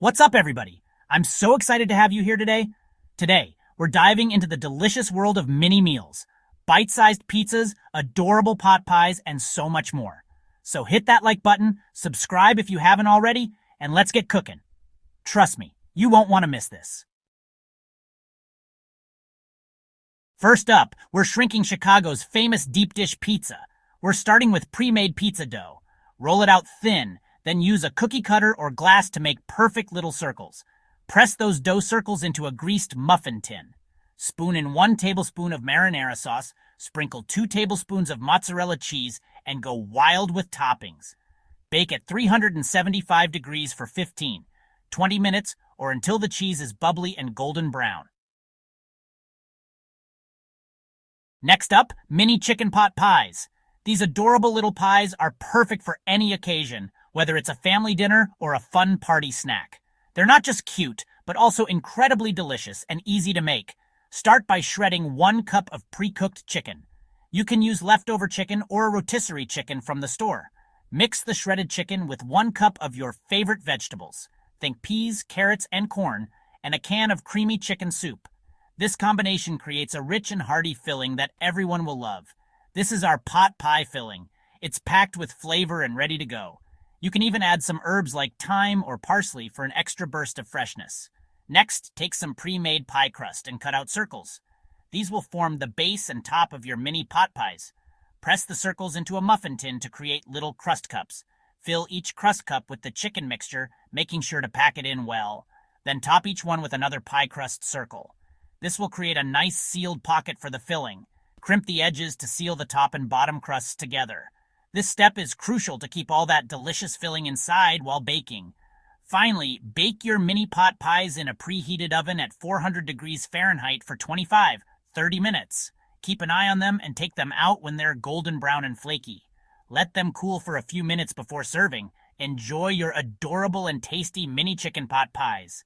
What's up, everybody? I'm so excited to have you here today. Today, we're diving into the delicious world of mini meals, bite-sized pizzas, adorable pot pies, and so much more. So hit that like button, subscribe if you haven't already, and let's get cooking. Trust me, you won't want to miss this. First up, we're shrinking Chicago's famous deep dish pizza. We're starting with pre-made pizza dough. Roll it out thin, then use a cookie cutter or glass to make perfect little circles. Press those dough circles into a greased muffin tin. Spoon in 1 tablespoon of marinara sauce, sprinkle 2 tablespoons of mozzarella cheese, and go wild with toppings. Bake at 375 degrees for 15, 20 minutes, or until the cheese is bubbly and golden brown. Next up, mini chicken pot pies. These adorable little pies are perfect for any occasion, whether it's a family dinner or a fun party snack. They're not just cute, but also incredibly delicious and easy to make. Start by shredding 1 cup of pre-cooked chicken. You can use leftover chicken or a rotisserie chicken from the store. Mix the shredded chicken with 1 cup of your favorite vegetables. Think peas, carrots, and corn, and a can of creamy chicken soup. This combination creates a rich and hearty filling that everyone will love. This is our pot pie filling. It's packed with flavor and ready to go. You can even add some herbs like thyme or parsley for an extra burst of freshness. Next, take some pre-made pie crust and cut out circles. These will form the base and top of your mini pot pies. Press the circles into a muffin tin to create little crust cups. Fill each crust cup with the chicken mixture, making sure to pack it in well. Then top each one with another pie crust circle. This will create a nice sealed pocket for the filling. Crimp the edges to seal the top and bottom crusts together. This step is crucial to keep all that delicious filling inside while baking. Finally, bake your mini pot pies in a preheated oven at 400 degrees Fahrenheit for 25-30 minutes. Keep an eye on them and take them out when they're golden brown and flaky. Let them cool for a few minutes before serving. Enjoy your adorable and tasty mini chicken pot pies.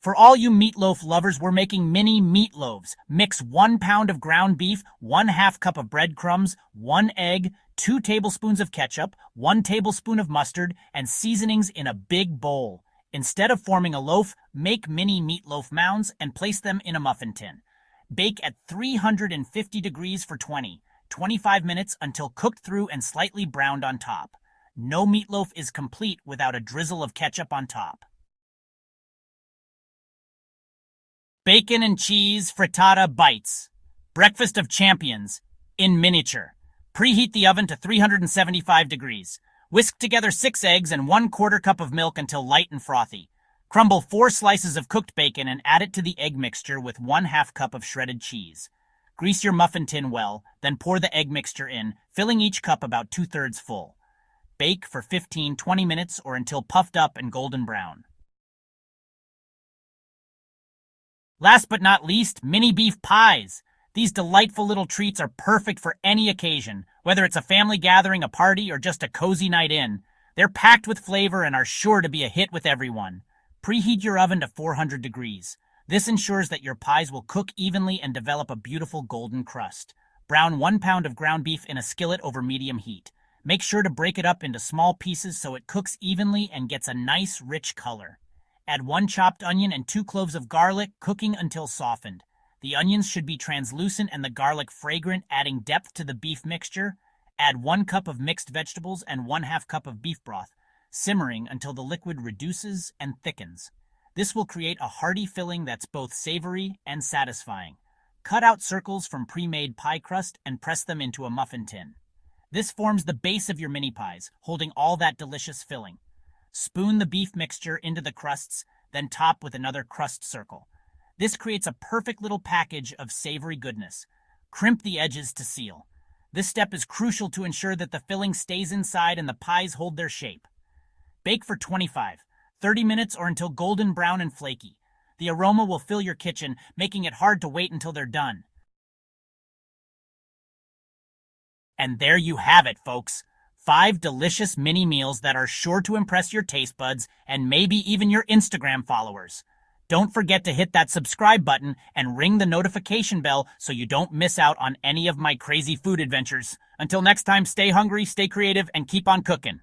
For all you meatloaf lovers, we're making mini meatloaves. Mix 1 pound of ground beef, 1/2 cup of breadcrumbs, 1 egg, 2 tablespoons of ketchup, 1 tablespoon of mustard, and seasonings in a big bowl. Instead of forming a loaf, make mini meatloaf mounds and place them in a muffin tin. Bake at 350 degrees for 20-25 minutes until cooked through and slightly browned on top. No meatloaf is complete without a drizzle of ketchup on top. Bacon and cheese frittata bites. Breakfast of champions in miniature. Preheat the oven to 375 degrees. Whisk together 6 eggs and 1/4 cup of milk until light and frothy. Crumble 4 slices of cooked bacon and add it to the egg mixture with 1/2 cup of shredded cheese. Grease your muffin tin well, then pour the egg mixture in, filling each cup about 2/3 full. Bake for 15-20 minutes or until puffed up and golden brown. Last but not least, mini beef pies. These delightful little treats are perfect for any occasion, whether it's a family gathering, a party, or just a cozy night in. They're packed with flavor and are sure to be a hit with everyone. Preheat your oven to 400 degrees. This ensures that your pies will cook evenly and develop a beautiful golden crust. Brown 1 pound of ground beef in a skillet over medium heat. Make sure to break it up into small pieces so it cooks evenly and gets a nice, rich color. Add 1 chopped onion and 2 cloves of garlic, cooking until softened. The onions should be translucent and the garlic fragrant, adding depth to the beef mixture. Add 1 cup of mixed vegetables and 1/2 cup of beef broth, simmering until the liquid reduces and thickens. This will create a hearty filling that's both savory and satisfying. Cut out circles from pre-made pie crust and press them into a muffin tin. This forms the base of your mini pies, holding all that delicious filling. Spoon the beef mixture into the crusts, then top with another crust circle. This creates a perfect little package of savory goodness. Crimp the edges to seal. This step is crucial to ensure that the filling stays inside and the pies hold their shape. Bake for 25-30 minutes or until golden brown and flaky. The aroma will fill your kitchen, making it hard to wait until they're done. And there you have it, folks. 5 delicious mini meals that are sure to impress your taste buds and maybe even your Instagram followers. Don't forget to hit that subscribe button and ring the notification bell so you don't miss out on any of my crazy food adventures. Until next time, stay hungry, stay creative, and keep on cooking.